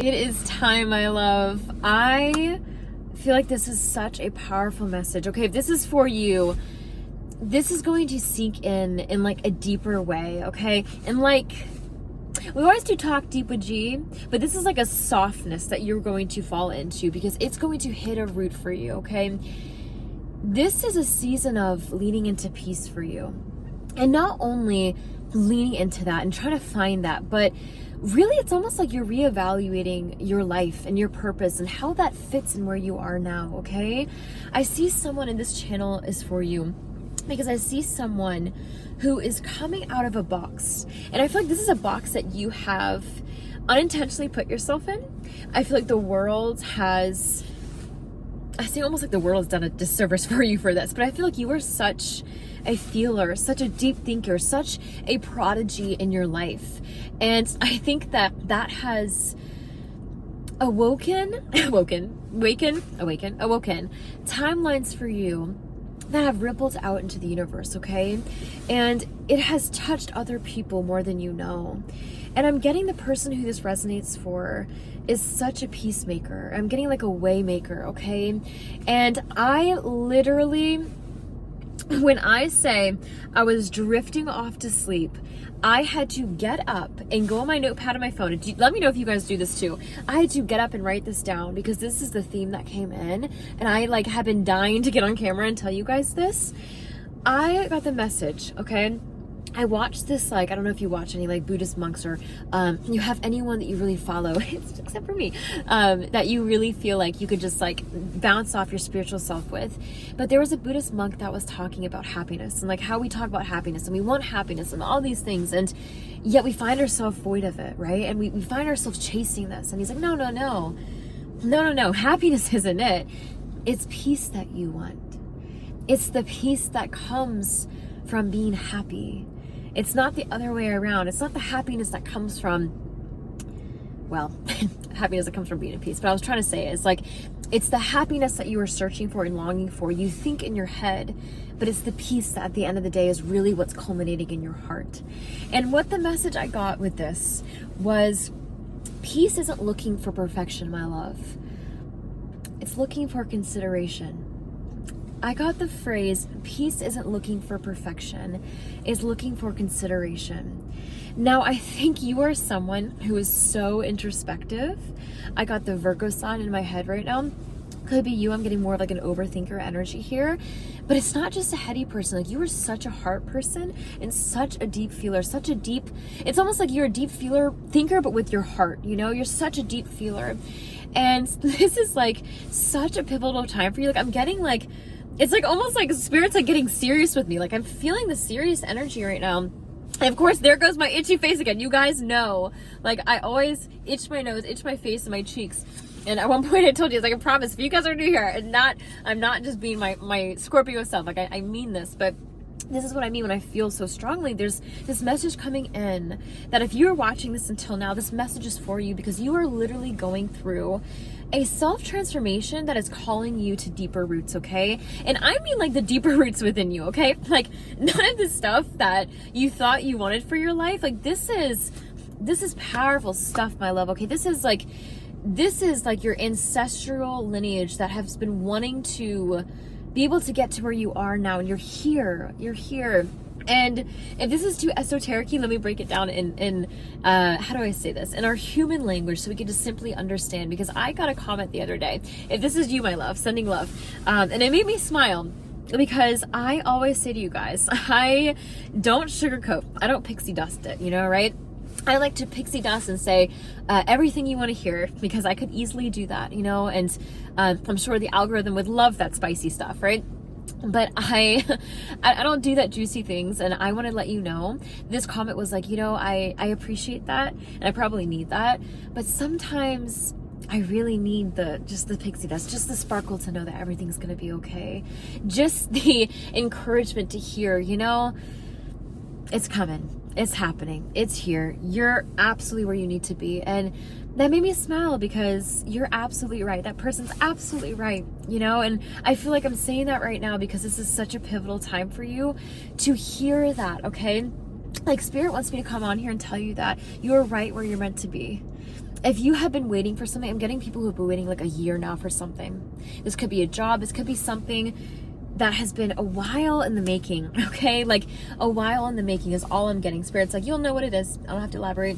It is time, my love. I feel like this is such a powerful message. Okay, if this is for you, this is going to sink in like a deeper way, okay? And like, we always do talk deep with G, but this is like a softness that you're going to fall into because it's going to hit a root for you, okay? This is a season of leaning into peace for you. And not only leaning into that and trying to find that, but really it's almost like you're reevaluating your life and your purpose and how that fits in where you are now, okay? I see someone in this channel is for you because I see someone who is coming out of a box. And I feel like this is a box that you have unintentionally put yourself in. I feel like the world has, I see almost like the world has done a disservice for you for this, but I feel like you are such a feeler, such a deep thinker, such a prodigy in your life. And I think that has awoken timelines for you that have rippled out into the universe, okay? And it has touched other people more than you know. And I'm getting the person who this resonates for is such a peacemaker. I'm getting like a way maker, okay? And I literally, when I say I was drifting off to sleep, I had to get up and go on my notepad on my phone. And let me know if you guys do this too. I had to get up and write this down because this is the theme that came in. And I like have been dying to get on camera and tell you guys this. I got the message, okay? I watched this, like, I don't know if you watch any like Buddhist monks or you have anyone that you really follow, except for me, that you really feel like you could just like bounce off your spiritual self with. But there was a Buddhist monk that was talking about happiness and like how we talk about happiness and we want happiness and all these things, and yet we find ourselves void of it, right? And we find ourselves chasing this. And he's like, no. Happiness isn't it. It's peace that you want. It's the peace that comes from being happy. It's not the other way around. It's not the happiness that comes from, well, happiness that comes from being in peace. But I was trying to say is like, it's the happiness that you are searching for and longing for. You think in your head, but it's the peace that at the end of the day is really what's culminating in your heart. And what the message I got with this was, peace isn't looking for perfection, my love. It's looking for consideration. I got the phrase, peace isn't looking for perfection, it's looking for consideration. Now, I think you are someone who is so introspective. I got the Virgo sign in my head right now. Could be you. I'm getting more of like an overthinker energy here. But it's not just a heady person. Like, you are such a heart person and such a deep feeler, it's almost like you're a deep thinker, but with your heart, you know? You're such a deep feeler. And this is like such a pivotal time for you. Like, I'm getting like, it's like almost like spirit's like getting serious with me. Like, I'm feeling the serious energy right now. And of course, there goes my itchy face again. You guys know, like, I always itch my nose, itch my face and my cheeks. And at one point I told you, it's like, I promise, if you guys are new here, and I'm not just being my Scorpio self. Like, I mean this, but this is what I mean when I feel so strongly. There's this message coming in that if you're watching this until now, this message is for you because you are literally going through a self-transformation that is calling you to deeper roots, okay? And I mean like the deeper roots within you, okay? Like, none of the stuff that you thought you wanted for your life. Like, this is powerful stuff, my love, okay? This is like your ancestral lineage that has been wanting to be able to get to where you are now, and you're here. And if this is too esoteric, let me break it down in how do I say this? In our human language, so we can just simply understand, because I got a comment the other day. If this is you, my love, sending love. And it made me smile because I always say to you guys, I don't sugarcoat. I don't pixie dust it, you know, right? I like to pixie dust and say everything you want to hear, because I could easily do that, you know, and I'm sure the algorithm would love that spicy stuff, right? But I don't do that juicy things, and I want to let you know, this comment was like, you know, I appreciate that, and I probably need that, but sometimes I really need just the pixie dust, just the sparkle to know that everything's going to be okay. Just the encouragement to hear, you know, it's coming. It's happening. It's here. You're absolutely where you need to be. And that made me smile because you're absolutely right. That person's absolutely right, you know? And I feel like I'm saying that right now because this is such a pivotal time for you to hear that, okay? Like, Spirit wants me to come on here and tell you that you're right where you're meant to be. If you have been waiting for something, I'm getting people who have been waiting like a year now for something. This could be a job. This could be something that has been a while in the making, okay? Like a while in the making is all I'm getting. Spirit's like, you'll know what it is. I don't have to elaborate.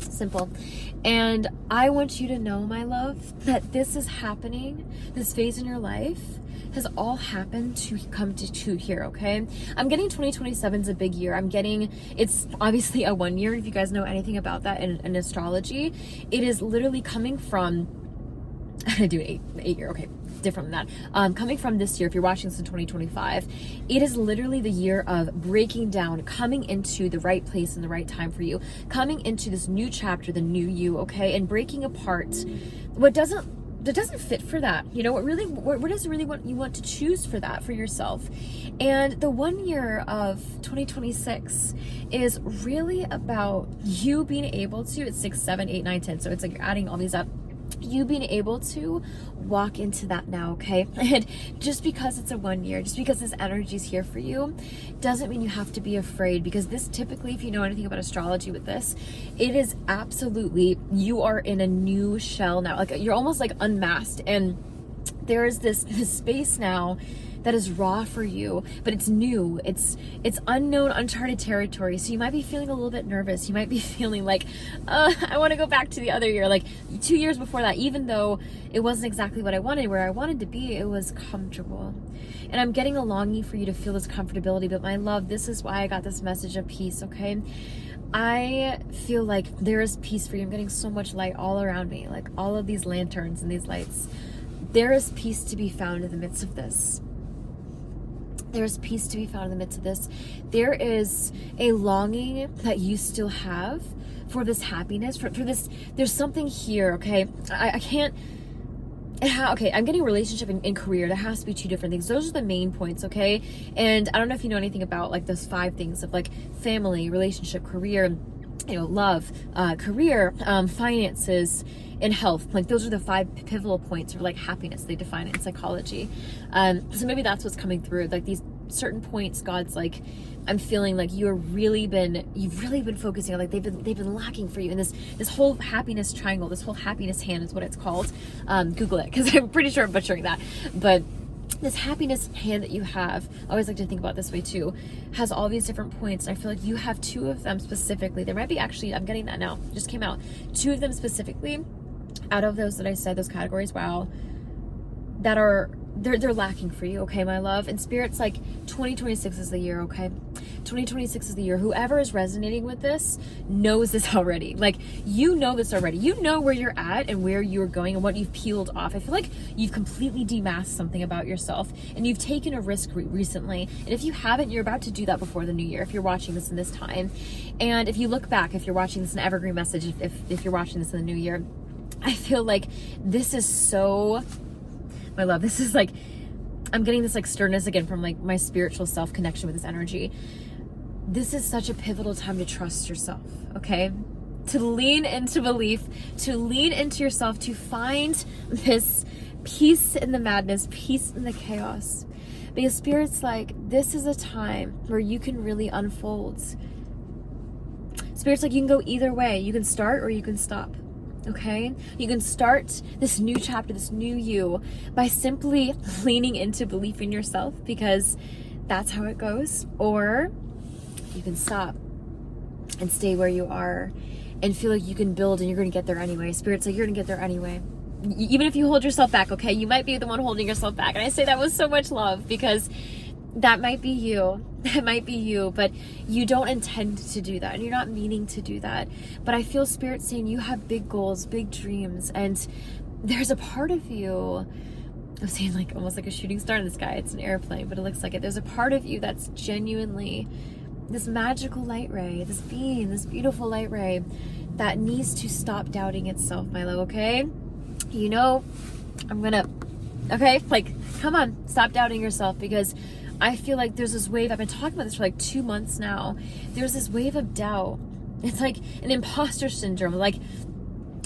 Simple. And I want you to know, my love, that this is happening. This phase in your life has all happened to come to here, okay? I'm getting 2027 is a big year. It's obviously a 1 year. If you guys know anything about that in astrology, it is literally coming from, I do eight year, okay, different than that. Coming from this year, if you're watching this in 2025, it is literally the year of breaking down, coming into the right place and the right time for you, coming into this new chapter, the new you, okay, and breaking apart what doesn't fit for that. You know, what does really you want to choose for that for yourself. And the 1 year of 2026 is really about you being able to, it's 6, 7, 8, 9, 10. So it's like you're adding all these up. You being able to walk into that now, okay? And just because it's a 1 year, just because this energy is here for you, doesn't mean you have to be afraid, because this typically, if you know anything about astrology with this, it is absolutely, you are in a new shell now. Like you're almost like unmasked, and there is this space now that is raw for you, but it's new. It's unknown, uncharted territory. So you might be feeling a little bit nervous. You might be feeling like, I want to go back to the other year, like 2 years before that, even though it wasn't exactly what I wanted, where I wanted to be, it was comfortable. And I'm getting a longing for you to feel this comfortability. But my love, this is why I got this message of peace, okay? I feel like there is peace for you. I'm getting so much light all around me, like all of these lanterns and these lights. There is peace to be found in the midst of this. There's peace to be found in the midst of this. There is a longing that you still have for this happiness, for this. There's something here, okay? I can't. Okay, I'm getting relationship and career. There has to be two different things. Those are the main points, okay? And I don't know if you know anything about like those 5 things of like family, relationship, career, you know, love, career, finances, and health. Like those are the 5 pivotal points for like happiness. They define it in psychology. So maybe that's what's coming through. Like these certain points, God's like, I'm feeling like you've really been focusing on, like they've been lacking for you. And this whole happiness triangle, this whole happiness hand is what it's called. Google it, because I'm pretty sure I'm butchering that. But this happiness hand that you have, I always like to think about this way too, has all these different points. And I feel like you have 2 of them specifically. There might be actually, I'm getting that now, just came out. 2 of them specifically out of those that I said, those categories, wow, that are, they're lacking for you, okay, my love? And Spirit's like, 2026 is the year, okay? 2026 is the year. Whoever is resonating with this knows this already. Like, you know this already. You know where you're at and where you're going and what you've peeled off. I feel like you've completely demasked something about yourself, and you've taken a risk recently. And if you haven't, you're about to do that before the new year, if you're watching this in this time. And if you look back, if you're watching this in evergreen message, if you're watching this in the new year, I feel like this is so, my love, this is like, I'm getting this like sternness again from like my spiritual self connection with this energy. This is such a pivotal time to trust yourself, okay? To lean into belief, to lean into yourself, to find this peace in the madness, peace in the chaos. Because Spirit's like, this is a time where you can really unfold. Spirit's like, you can go either way. You can start or you can stop. Okay, you can start this new chapter, this new you, by simply leaning into belief in yourself, because that's how it goes. Or you can stop and stay where you are and feel like you can build and you're going to get there anyway. Spirit's like, you're going to get there anyway. Even if you hold yourself back, okay? You might be the one holding yourself back. And I say that with so much love, because that might be you. That might be you, but you don't intend to do that, and you're not meaning to do that. But I feel Spirit saying you have big goals, big dreams, and there's a part of you, I'm saying like almost like a shooting star in the sky. It's an airplane, but it looks like it. There's a part of you that's genuinely this magical light ray, this being, this beautiful light ray that needs to stop doubting itself, my love, okay? You know, okay, like, come on, stop doubting yourself, because I feel like there's this wave, I've been talking about this for like 2 months now, there's this wave of doubt. It's like an imposter syndrome. Like,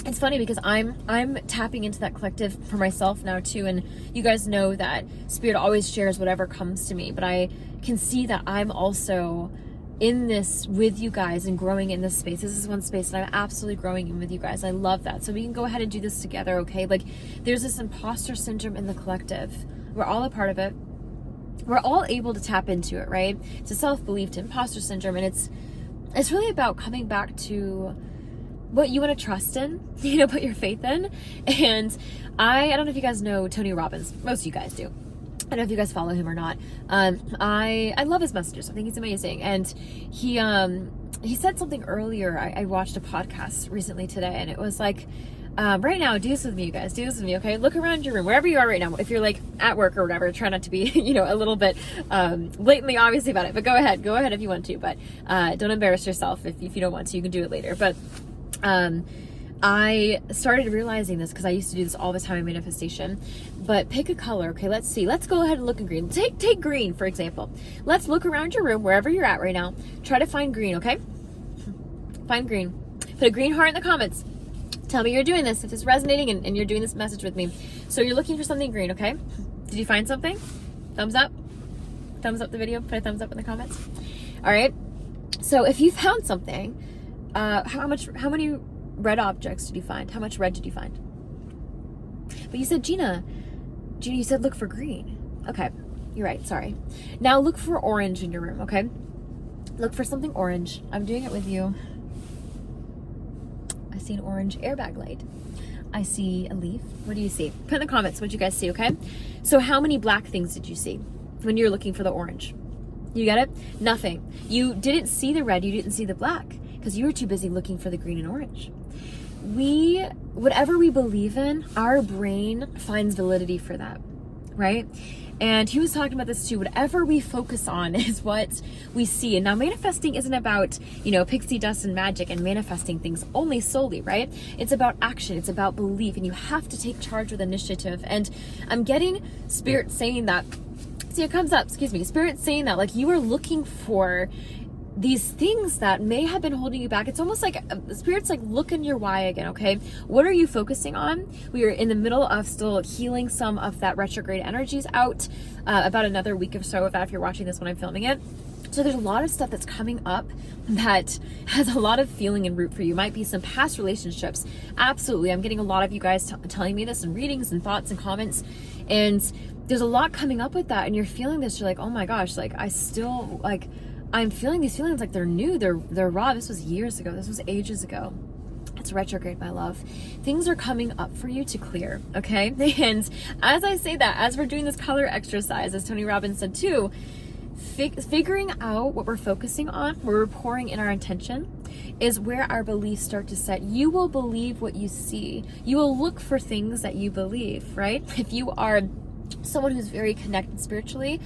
it's funny because I'm tapping into that collective for myself now too, and you guys know that Spirit always shares whatever comes to me, but I can see that I'm also in this with you guys and growing in this space. This is one space that I'm absolutely growing in with you guys. I love that. So we can go ahead and do this together, okay? Like, there's this imposter syndrome in the collective. We're all a part of it. We're all able to tap into it, right? It's a self-belief to imposter syndrome, and it's really about coming back to what you want to trust in, you know, put your faith in. And I don't know if you guys know Tony Robbins. Most of you guys do. I don't know if you guys follow him or not. I love his messages. I think he's amazing. And he said something earlier. I watched a podcast recently today, and it was like, right now, do this with me, you guys. Do this with me, okay? Look around your room, wherever you are right now. If you're like at work or whatever, try not to be, you know, a little bit blatantly obvious about it. But go ahead if you want to. But don't embarrass yourself if you don't want to. You can do it later. But I started realizing this because I used to do this all the time in manifestation. But pick a color, okay? Let's see. Let's go ahead and look in green. Take green, for example. Let's look around your room, wherever you're at right now. Try to find green, okay? Find green. Put a green heart in the comments. Tell me you're doing this, if it's resonating and you're doing this message with me. So you're looking for something green, okay? Did you find something? Thumbs up. Thumbs up the video. Put a thumbs up in the comments. All right. So if you found something, how many red objects did you find? How much red did you find? But you said, Gina, you said look for green. Okay. You're right. Sorry. Now look for orange in your room, okay? Look for something orange. I'm doing it with you. I see an orange airbag light. I see a leaf. What do you see? Put in the comments what you guys see, okay? So how many black things did you see when you're looking for the orange? You get it? Nothing. You didn't see the red, you didn't see the black because you were too busy looking for the green and orange. Whatever we believe in, our brain finds validity for that, right? And he was talking about this too. Whatever we focus on is what we see. And now manifesting isn't about, you know, pixie dust and magic and manifesting things only solely, right? It's about action. It's about belief. And you have to take charge with initiative. And I'm getting Spirit saying that. See, it comes up, excuse me. Spirit saying that, like, you are looking for these things that may have been holding you back. It's almost like Spirit's like, look in your why again, okay? What are you focusing on? We are in the middle of still healing some of that retrograde energies out, about another week or so of that if you're watching this when I'm filming it. So there's a lot of stuff that's coming up that has a lot of feeling and root for you. Might be some past relationships. Absolutely. I'm getting a lot of you guys telling me this in readings and thoughts and comments. And there's a lot coming up with that. And you're feeling this. You're like, oh my gosh, like I'm feeling these feelings like they're new, they're raw. This was years ago. This was ages ago. It's retrograde, my love. Things are coming up for you to clear, okay? And as I say that, as we're doing this color exercise, as Tony Robbins said too, figuring out what we're focusing on, where we're pouring in our intention, is where our beliefs start to set. You will believe what you see. You will look for things that you believe, right? If you are someone who's very connected spiritually,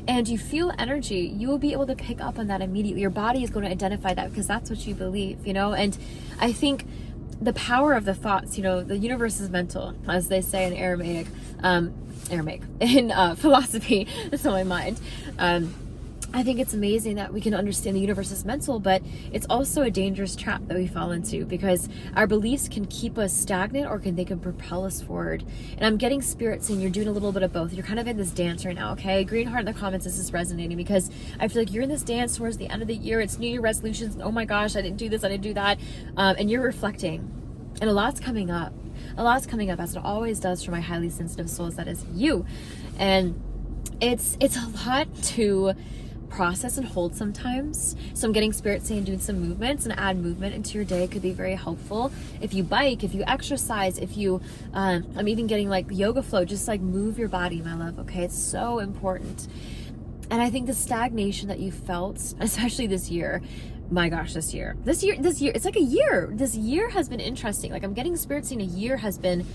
and you feel energy, you will be able to pick up on that immediately. Your body is going to identify that because that's what you believe, you know? And I think the power of the thoughts, you know, the universe is mental, as they say in Aramaic, in philosophy, that's on my mind. I think it's amazing that we can understand the universe is mental, but it's also a dangerous trap that we fall into because our beliefs can keep us stagnant or they can propel us forward. And I'm getting Spirit saying you're doing a little bit of both. You're kind of in this dance right now, okay? Green heart in the comments, this is resonating because I feel like you're in this dance towards the end of the year. It's New Year resolutions. Oh my gosh, I didn't do this, I didn't do that. And you're reflecting. And a lot's coming up. A lot's coming up, as it always does for my highly sensitive souls. That is you. And it's a lot to process and hold sometimes. So I'm getting Spirit saying doing some movements and add movement into your day could be very helpful. If you bike, if you exercise, if you I'm even getting like yoga flow, just like move your body, my love, okay? It's so important. And I think the stagnation that you felt, especially this year, my gosh, this year, it's like a year. This year has been interesting. Like I'm getting Spirit saying a year has been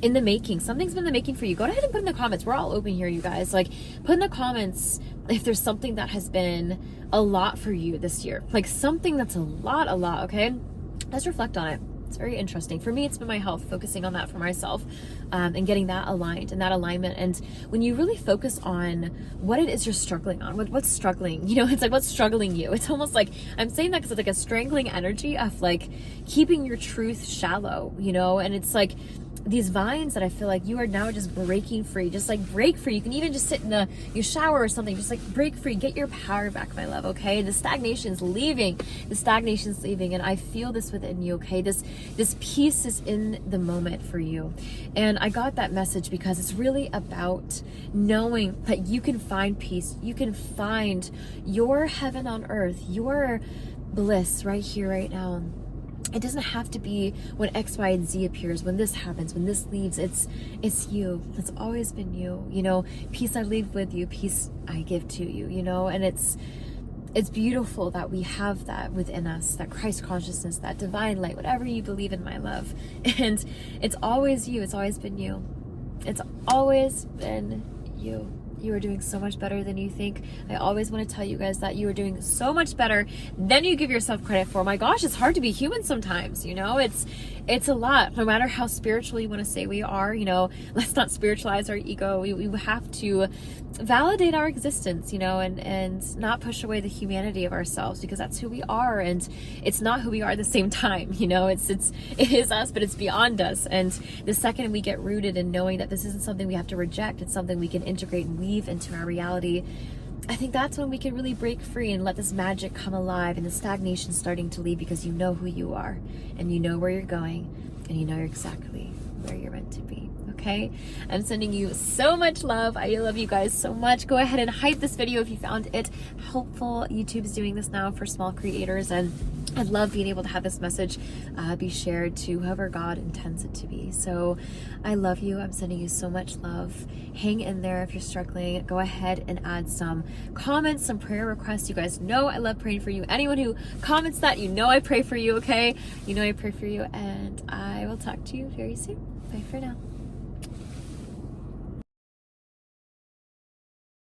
in the making. Something's been in the making for you. Go ahead and put in the comments. We're all open here, you guys. Like put in the comments if there's something that has been a lot for you this year. Like something that's a lot, okay? Let's reflect on it. It's very interesting. For me, it's been my health, focusing on that for myself, and getting that aligned and that alignment. And when you really focus on what it is you're struggling on, what's struggling, you know, it's like what's struggling you. It's almost like, I'm saying that because it's like a strangling energy of like keeping your truth shallow, you know, and it's like these vines that I feel like you are now just breaking free. Just like break free. You can even just sit in your shower or something. Just like break free. Get your power back, my love, okay? The stagnation's leaving. The stagnation's leaving. And I feel this within you, okay? This peace is in the moment for you. And I got that message because it's really about knowing that you can find peace. You can find your heaven on earth, your bliss right here, right now. It doesn't have to be when X, Y, and Z appears, when this happens, when this leaves. It's you. It's always been you. You know, peace I leave with you, peace I give to you, you know, and it's beautiful that we have that within us, that Christ consciousness, that divine light, whatever you believe in, my love. And it's always you. It's always been you. It's always been you. You are doing so much better than you think. I always want to tell you guys that you are doing so much better than you give yourself credit for. My gosh, it's hard to be human sometimes, you know? It's a lot. No matter how spiritual you want to say we are, you know, let's not spiritualize our ego. We have to validate our existence, you know, and not push away the humanity of ourselves, because that's who we are, and it's not who we are at the same time, you know. It is us, but it's beyond us. And the second we get rooted in knowing that this isn't something we have to reject, it's something we can integrate and weave into our reality, I think that's when we can really break free and let this magic come alive, and the stagnation starting to leave, because you know who you are, and you know where you're going, and you know exactly where you're meant to be. Okay, I'm sending you so much love. I love you guys so much. Go ahead and hype this video if you found it helpful. YouTube's doing this now for small creators, and I love being able to have this message be shared to whoever God intends it to be. So I love you. I'm sending you so much love. Hang in there if you're struggling. Go ahead and add some comments, some prayer requests. You guys know I love praying for you. Anyone who comments that, you know I pray for you, okay? You know I pray for you, and I will talk to you very soon. Bye for now.